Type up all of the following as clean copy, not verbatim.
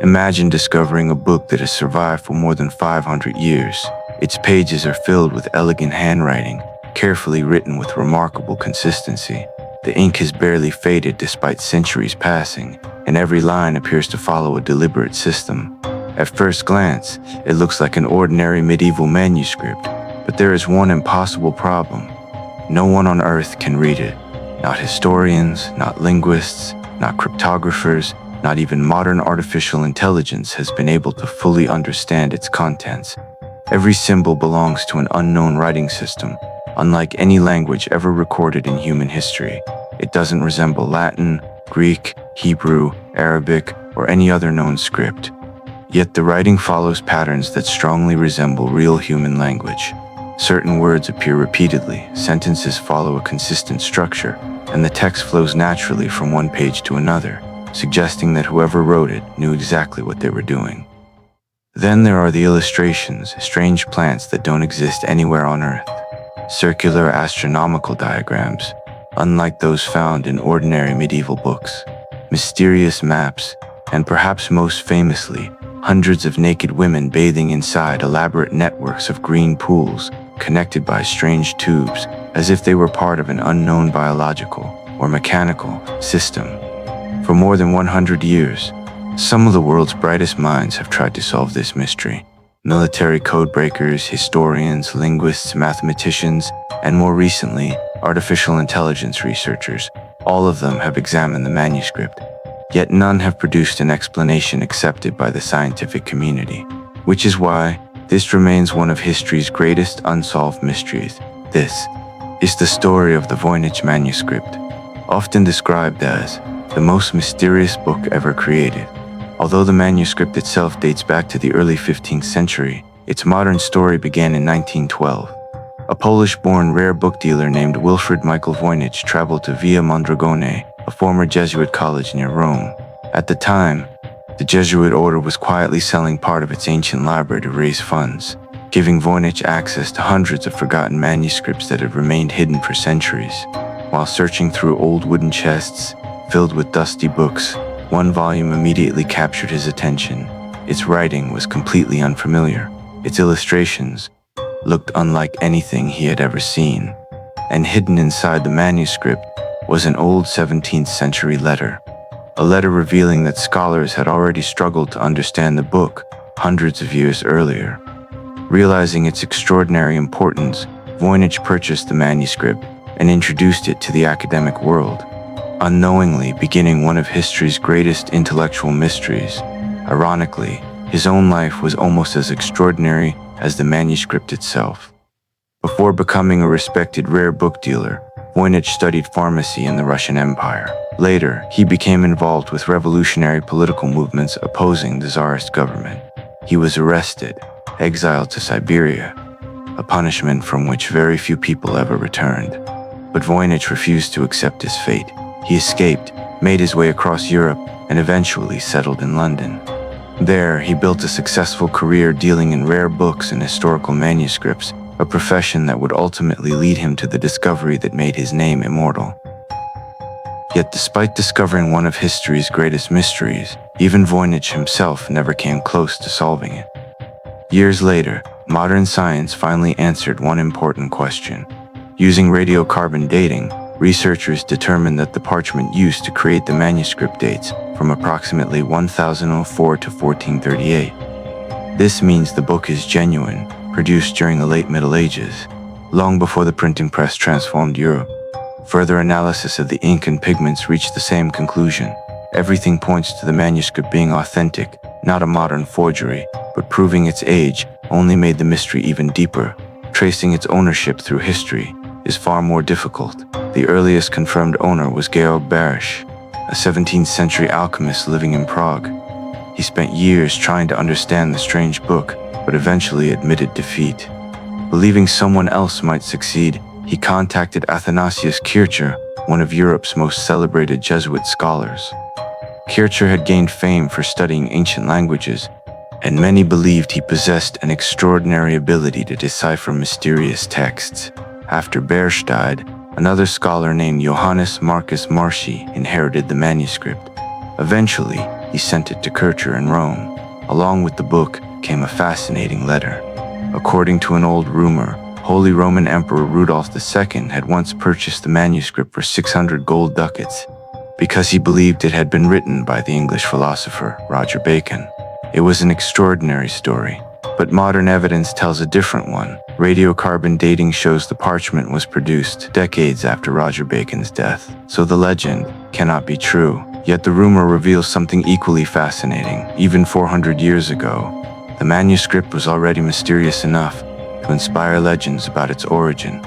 Imagine discovering a book that has survived for more than 500 years. Its pages are filled with elegant handwriting, carefully written with remarkable consistency. The ink has barely faded despite centuries passing, and every line appears to follow a deliberate system. At first glance, it looks like an ordinary medieval manuscript, but there is one impossible problem. No one on Earth can read it. Not historians, not linguists, not cryptographers, not even modern artificial intelligence has been able to fully understand its contents. Every symbol belongs to an unknown writing system, unlike any language ever recorded in human history. It doesn't resemble Latin, Greek, Hebrew, Arabic, or any other known script. Yet the writing follows patterns that strongly resemble real human language. Certain words appear repeatedly, sentences follow a consistent structure, and the text flows naturally from one page to another, suggesting that whoever wrote it knew exactly what they were doing. Then there are the illustrations, strange plants that don't exist anywhere on Earth. Circular astronomical diagrams, unlike those found in ordinary medieval books. Mysterious maps, and perhaps most famously, hundreds of naked women bathing inside elaborate networks of green pools, connected by strange tubes, as if they were part of an unknown biological or mechanical system. For more than 100 years, some of the world's brightest minds have tried to solve this mystery. Military codebreakers, historians, linguists, mathematicians, and more recently, artificial intelligence researchers, all of them have examined the manuscript. Yet none have produced an explanation accepted by the scientific community, which is why this remains one of history's greatest unsolved mysteries. This is the story of the Voynich manuscript, often described as the most mysterious book ever created. Although the manuscript itself dates back to the early 15th century, its modern story began in 1912. A Polish-born rare book dealer named Wilfred Michael Voynich traveled to Via Mondragone, a former Jesuit college near Rome. At the time, the Jesuit order was quietly selling part of its ancient library to raise funds, giving Voynich access to hundreds of forgotten manuscripts that had remained hidden for centuries. While searching through old wooden chests filled with dusty books, one volume immediately captured his attention. Its writing was completely unfamiliar. Its illustrations looked unlike anything he had ever seen. And hidden inside the manuscript was an old 17th century letter. A letter revealing that scholars had already struggled to understand the book hundreds of years earlier. Realizing its extraordinary importance, Voynich purchased the manuscript and introduced it to the academic world, unknowingly beginning one of history's greatest intellectual mysteries. Ironically, his own life was almost as extraordinary as the manuscript itself. Before becoming a respected rare book dealer, Voynich studied pharmacy in the Russian Empire. Later, he became involved with revolutionary political movements opposing the Tsarist government. He was arrested, exiled to Siberia, a punishment from which very few people ever returned. But Voynich refused to accept his fate. He escaped, made his way across Europe, and eventually settled in London. There, he built a successful career dealing in rare books and historical manuscripts, a profession that would ultimately lead him to the discovery that made his name immortal. Yet despite discovering one of history's greatest mysteries, even Voynich himself never came close to solving it. Years later, modern science finally answered one important question. Using radiocarbon dating, researchers determined that the parchment used to create the manuscript dates from approximately 1004 to 1438. This means the book is genuine, produced during the late Middle Ages, long before the printing press transformed Europe. Further analysis of the ink and pigments reached the same conclusion. Everything points to the manuscript being authentic, not a modern forgery, but proving its age only made the mystery even deeper. Tracing its ownership through history is far more difficult. The earliest confirmed owner was Georg Barisch, a 17th century alchemist living in Prague. He spent years trying to understand the strange book, but eventually admitted defeat. Believing someone else might succeed, he contacted Athanasius Kircher, one of Europe's most celebrated Jesuit scholars. Kircher had gained fame for studying ancient languages, and many believed he possessed an extraordinary ability to decipher mysterious texts. After Barisch died, another scholar named Johannes Marcus Marci inherited the manuscript. Eventually, he sent it to Kircher in Rome. Along with the book came a fascinating letter. According to an old rumor, Holy Roman Emperor Rudolph II had once purchased the manuscript for 600 gold ducats because he believed it had been written by the English philosopher Roger Bacon. It was an extraordinary story, but modern evidence tells a different one. Radiocarbon dating shows the parchment was produced decades after Roger Bacon's death, so the legend cannot be true. Yet the rumor reveals something equally fascinating. Even 400 years ago, the manuscript was already mysterious enough to inspire legends about its origin.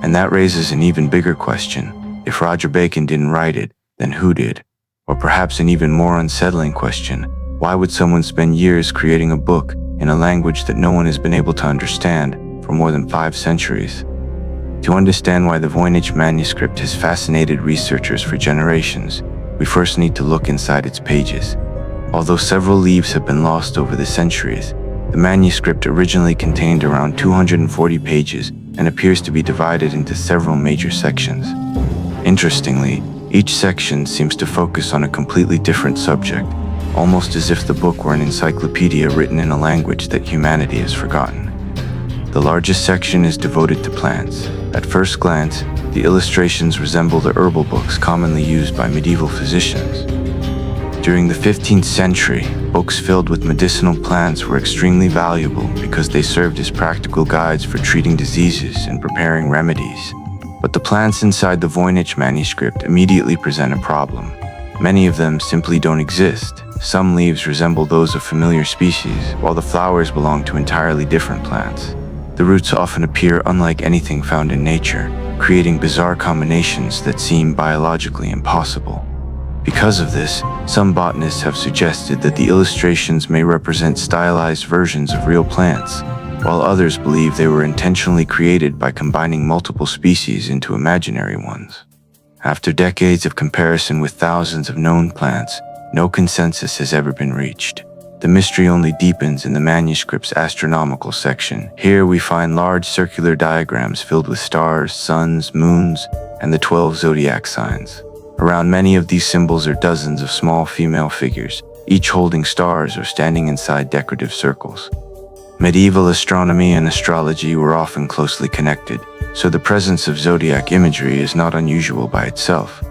And that raises an even bigger question. If Roger Bacon didn't write it, then who did? Or perhaps an even more unsettling question, why would someone spend years creating a book in a language that no one has been able to understand for more than 5 centuries? To understand why the Voynich manuscript has fascinated researchers for generations, we first need to look inside its pages. Although several leaves have been lost over the centuries, the manuscript originally contained around 240 pages and appears to be divided into several major sections. Interestingly, each section seems to focus on a completely different subject, almost as if the book were an encyclopedia written in a language that humanity has forgotten. The largest section is devoted to plants. At first glance, the illustrations resemble the herbal books commonly used by medieval physicians. During the 15th century, books filled with medicinal plants were extremely valuable because they served as practical guides for treating diseases and preparing remedies. But the plants inside the Voynich manuscript immediately present a problem. Many of them simply don't exist. Some leaves resemble those of familiar species, while the flowers belong to entirely different plants. The roots often appear unlike anything found in nature, creating bizarre combinations that seem biologically impossible. Because of this, some botanists have suggested that the illustrations may represent stylized versions of real plants, while others believe they were intentionally created by combining multiple species into imaginary ones. After decades of comparison with thousands of known plants, no consensus has ever been reached. The mystery only deepens in the manuscript's astronomical section. Here we find large circular diagrams filled with stars, suns, moons, and the 12 zodiac signs. Around many of these symbols are dozens of small female figures, each holding stars or standing inside decorative circles. Medieval astronomy and astrology were often closely connected, so the presence of zodiac imagery is not unusual by itself.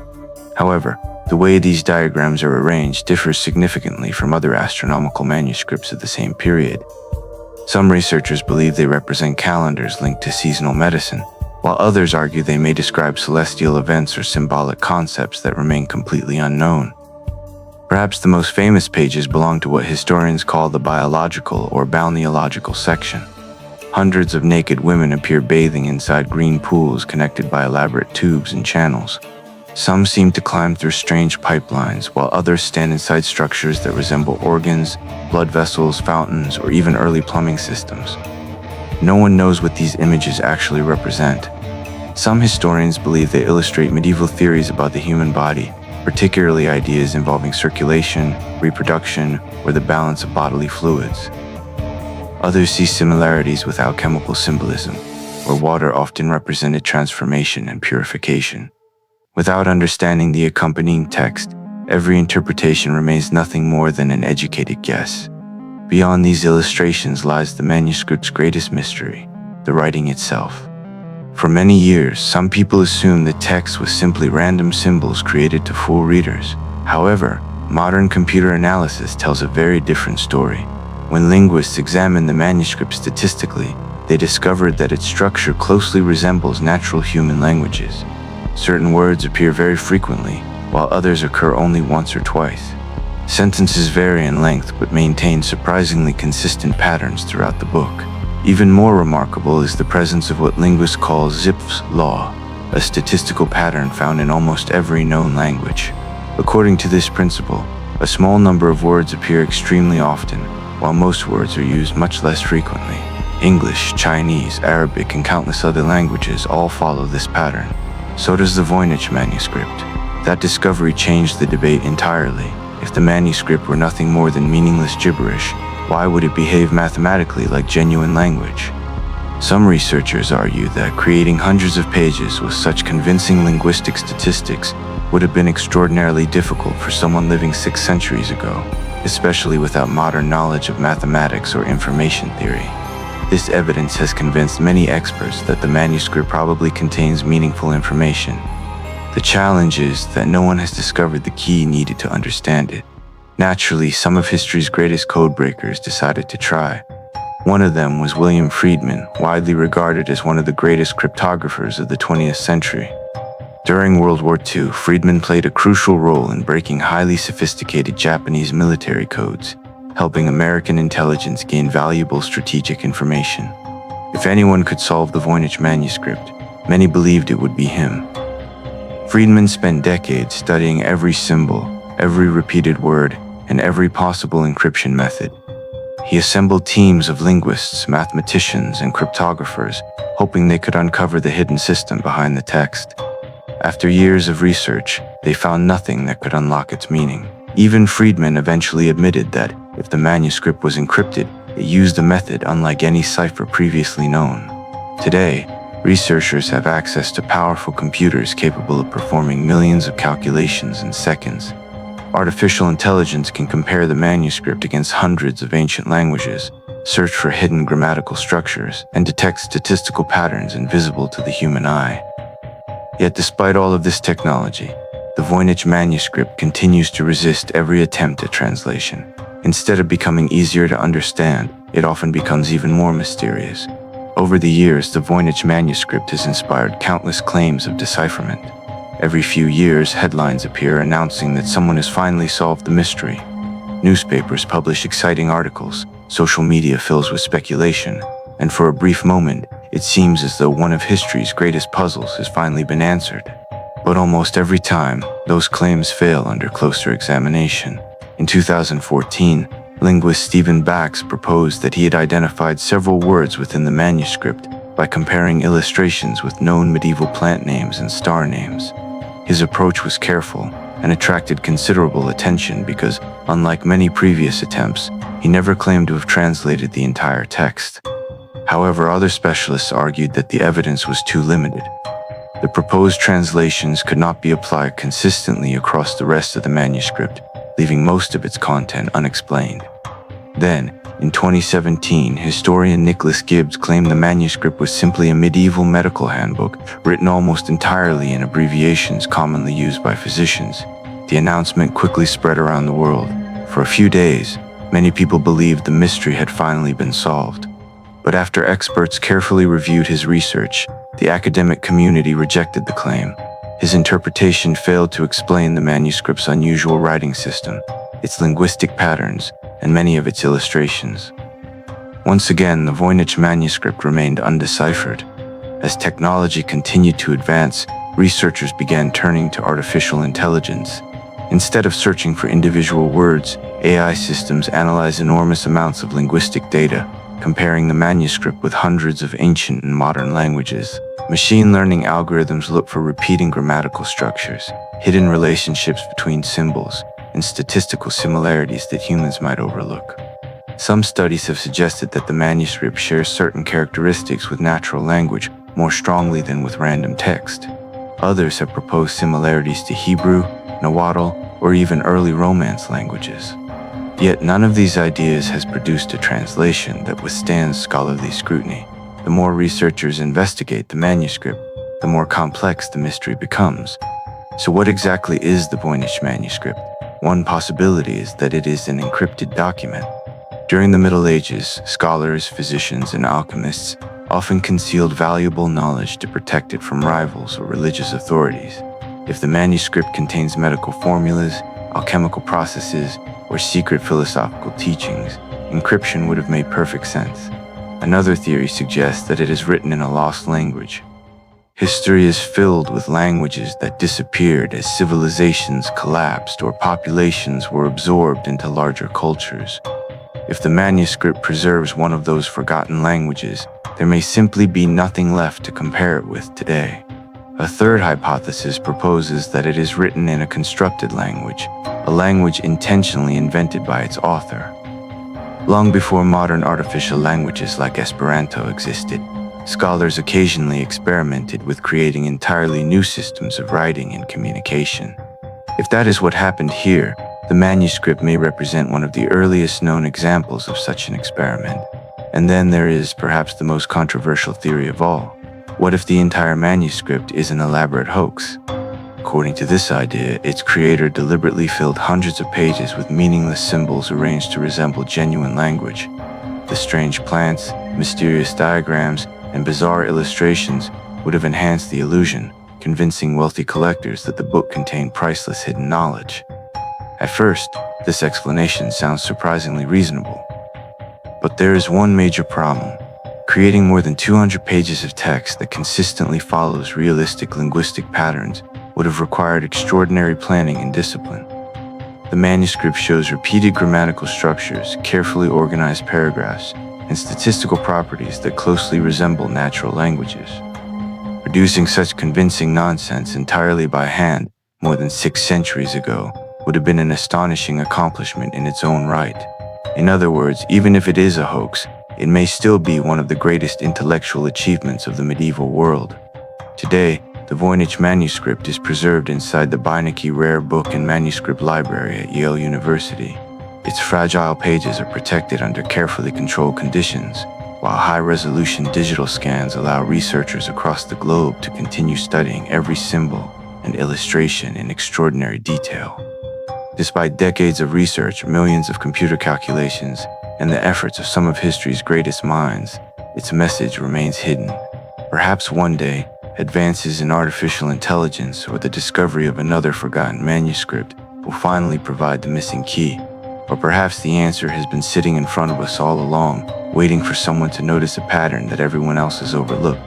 However, the way these diagrams are arranged differs significantly from other astronomical manuscripts of the same period. Some researchers believe they represent calendars linked to seasonal medicine, while others argue they may describe celestial events or symbolic concepts that remain completely unknown. Perhaps the most famous pages belong to what historians call the biological or balneological section. Hundreds of naked women appear bathing inside green pools connected by elaborate tubes and channels. Some seem to climb through strange pipelines, while others stand inside structures that resemble organs, blood vessels, fountains, or even early plumbing systems. No one knows what these images actually represent. Some historians believe they illustrate medieval theories about the human body, particularly ideas involving circulation, reproduction, or the balance of bodily fluids. Others see similarities with alchemical symbolism, where water often represented transformation and purification. Without understanding the accompanying text, every interpretation remains nothing more than an educated guess. Beyond these illustrations lies the manuscript's greatest mystery, the writing itself. For many years, some people assumed the text was simply random symbols created to fool readers. However, modern computer analysis tells a very different story. When linguists examined the manuscript statistically, they discovered that its structure closely resembles natural human languages. Certain words appear very frequently, while others occur only once or twice. Sentences vary in length but maintain surprisingly consistent patterns throughout the book. Even more remarkable is the presence of what linguists call Zipf's law, a statistical pattern found in almost every known language. According to this principle, a small number of words appear extremely often, while most words are used much less frequently. English, Chinese, Arabic, and countless other languages all follow this pattern. So does the Voynich manuscript. That discovery changed the debate entirely. If the manuscript were nothing more than meaningless gibberish, why would it behave mathematically like genuine language? Some researchers argue that creating hundreds of pages with such convincing linguistic statistics would have been extraordinarily difficult for someone living 6 centuries ago. especially without modern knowledge of mathematics or information theory. This evidence has convinced many experts that the manuscript probably contains meaningful information. The challenge is that no one has discovered the key needed to understand it. Naturally, some of history's greatest codebreakers decided to try. One of them was William Friedman, widely regarded as one of the greatest cryptographers of the 20th century. During World War II, Friedman played a crucial role in breaking highly sophisticated Japanese military codes, helping American intelligence gain valuable strategic information. If anyone could solve the Voynich manuscript, many believed it would be him. Friedman spent decades studying every symbol, every repeated word, and every possible encryption method. He assembled teams of linguists, mathematicians, and cryptographers, hoping they could uncover the hidden system behind the text. After years of research, they found nothing that could unlock its meaning. Even Friedman eventually admitted that, if the manuscript was encrypted, it used a method unlike any cipher previously known. Today, researchers have access to powerful computers capable of performing millions of calculations in seconds. Artificial intelligence can compare the manuscript against hundreds of ancient languages, search for hidden grammatical structures, and detect statistical patterns invisible to the human eye. Yet despite all of this technology, the Voynich manuscript continues to resist every attempt at translation. Instead of becoming easier to understand, it often becomes even more mysterious. Over the years, the Voynich manuscript has inspired countless claims of decipherment. Every few years, headlines appear announcing that someone has finally solved the mystery. Newspapers publish exciting articles, social media fills with speculation, and for a brief moment, it seems as though one of history's greatest puzzles has finally been answered. But almost every time, those claims fail under closer examination. In 2014, linguist Stephen Bax proposed that he had identified several words within the manuscript by comparing illustrations with known medieval plant names and star names. His approach was careful and attracted considerable attention because, unlike many previous attempts, he never claimed to have translated the entire text. However, other specialists argued that the evidence was too limited. The proposed translations could not be applied consistently across the rest of the manuscript, leaving most of its content unexplained. Then, in 2017, historian Nicholas Gibbs claimed the manuscript was simply a medieval medical handbook written almost entirely in abbreviations commonly used by physicians. The announcement quickly spread around the world. For a few days, many people believed the mystery had finally been solved. But after experts carefully reviewed his research, the academic community rejected the claim. His interpretation failed to explain the manuscript's unusual writing system, its linguistic patterns, and many of its illustrations. Once again, the Voynich manuscript remained undeciphered. As technology continued to advance, researchers began turning to artificial intelligence. Instead of searching for individual words, AI systems analyze enormous amounts of linguistic data, comparing the manuscript with hundreds of ancient and modern languages. Machine learning algorithms look for repeating grammatical structures, hidden relationships between symbols, and statistical similarities that humans might overlook. Some studies have suggested that the manuscript shares certain characteristics with natural language more strongly than with random text. Others have proposed similarities to Hebrew, Nahuatl, or even early Romance languages. Yet none of these ideas has produced a translation that withstands scholarly scrutiny. The more researchers investigate the manuscript, the more complex the mystery becomes. So what exactly is the Voynich manuscript? One possibility is that it is an encrypted document. During the Middle Ages, scholars, physicians, and alchemists often concealed valuable knowledge to protect it from rivals or religious authorities. If the manuscript contains medical formulas, alchemical processes, or secret philosophical teachings, encryption would have made perfect sense. Another theory suggests that it is written in a lost language. History is filled with languages that disappeared as civilizations collapsed or populations were absorbed into larger cultures. If the manuscript preserves one of those forgotten languages, there may simply be nothing left to compare it with today. A third hypothesis proposes that it is written in a constructed language, a language intentionally invented by its author. Long before modern artificial languages like Esperanto existed, scholars occasionally experimented with creating entirely new systems of writing and communication. If that is what happened here, The manuscript may represent one of the earliest known examples of such an experiment. And then there is perhaps the most controversial theory of all. What if the entire manuscript is an elaborate hoax? According to this idea, its creator deliberately filled hundreds of pages with meaningless symbols arranged to resemble genuine language. The strange plants, mysterious diagrams, and bizarre illustrations would have enhanced the illusion, convincing wealthy collectors that the book contained priceless hidden knowledge. At first, this explanation sounds surprisingly reasonable. But there is one major problem. Creating more than 200 pages of text that consistently follows realistic linguistic patterns would have required extraordinary planning and discipline. The manuscript shows repeated grammatical structures, carefully organized paragraphs, and statistical properties that closely resemble natural languages. Producing such convincing nonsense entirely by hand more than 6 centuries ago would have been an astonishing accomplishment in its own right. In other words, even if it is a hoax, it may still be one of the greatest intellectual achievements of the medieval world. Today, the Voynich manuscript is preserved inside the Voynich Rare Book and Manuscript Library at Yale University. Its fragile pages are protected under carefully controlled conditions, while high-resolution digital scans allow researchers across the globe to continue studying every symbol and illustration in extraordinary detail. Despite decades of research, millions of computer calculations, and the efforts of some of history's greatest minds, its message remains hidden. Perhaps one day, advances in artificial intelligence or the discovery of another forgotten manuscript will finally provide the missing key. Or perhaps the answer has been sitting in front of us all along, waiting for someone to notice a pattern that everyone else has overlooked.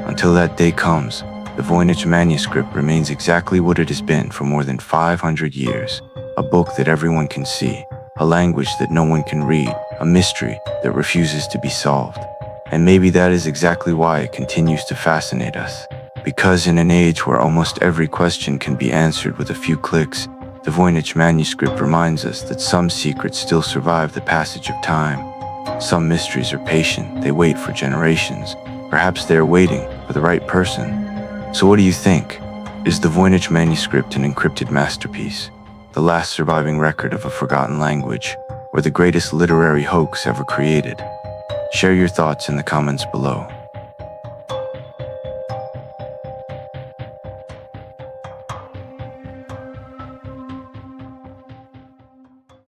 Until that day comes, the Voynich manuscript remains exactly what it has been for more than 500 years, a book that everyone can see, a language that no one can read, a mystery that refuses to be solved. And maybe that is exactly why it continues to fascinate us. Because in an age where almost every question can be answered with a few clicks, the Voynich manuscript reminds us that some secrets still survive the passage of time. Some mysteries are patient, they wait for generations. Perhaps they are waiting for the right person. So what do you think? Is the Voynich manuscript an encrypted masterpiece, the last surviving record of a forgotten language, or the greatest literary hoax ever created? Share your thoughts in the comments below.